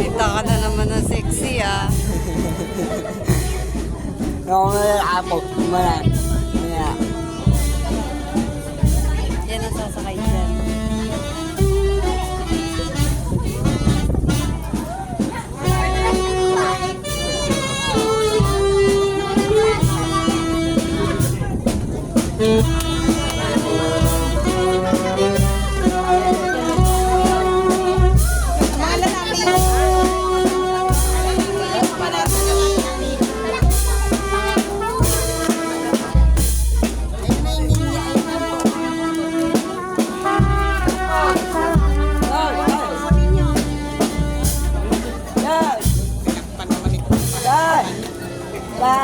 Kita ka na naman ng sexy ah. Ako ako. Mana. Yan ang sasakay dyan.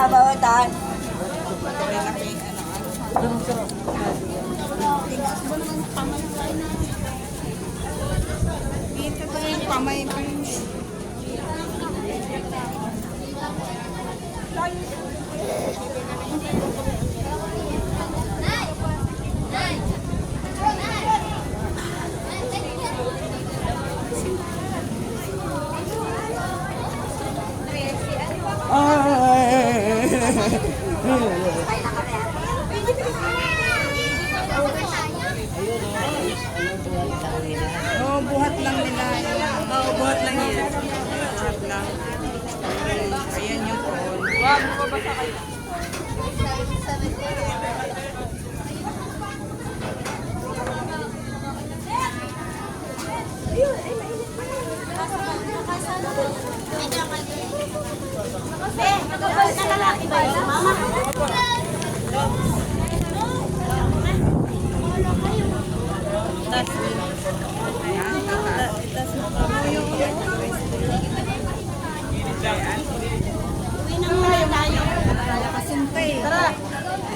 Bawatan. Dito ko yung pamay pa yun. Oo, buhat lang nila. Oo, buhat lang yan. Buhat lang. Ayan yung phone.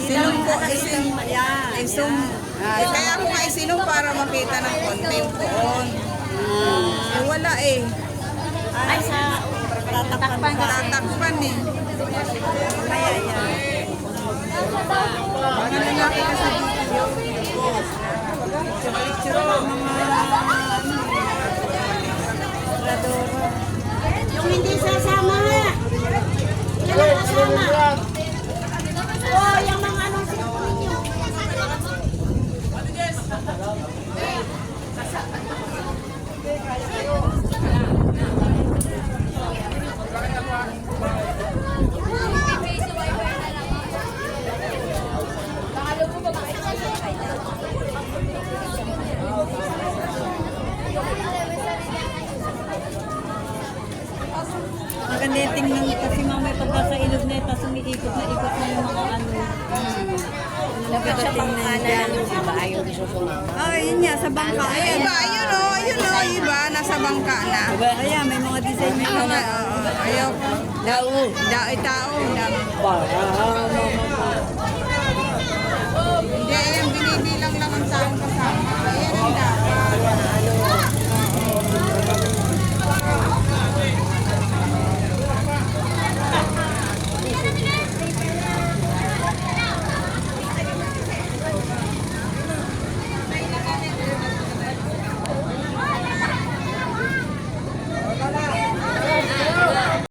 Isilong po, isilong. Kaya ako nga isilong para makita ng konti yung poon. Wala eh. Ay, sa tatakpan kasi. Tatakpan eh. Kaya yan. Mga lalaki ka sa video. Picture ng mga Radora. Yung hindi sasama ha. Yan ang kasama. Oh, yung mga anong sinukunin nyo. Maganda yung tingnan kasi mamaya pagka sa ilog na ito, sumiikot na ikot na yung mga ano. Maganda tingnan dyan. Ah, yun nga, sa bangka. Ayan. iba, ayun o, iba, nasa bangka na. Ayan, may mga design na Ano nga, ayaw. Dao. Tao, Para.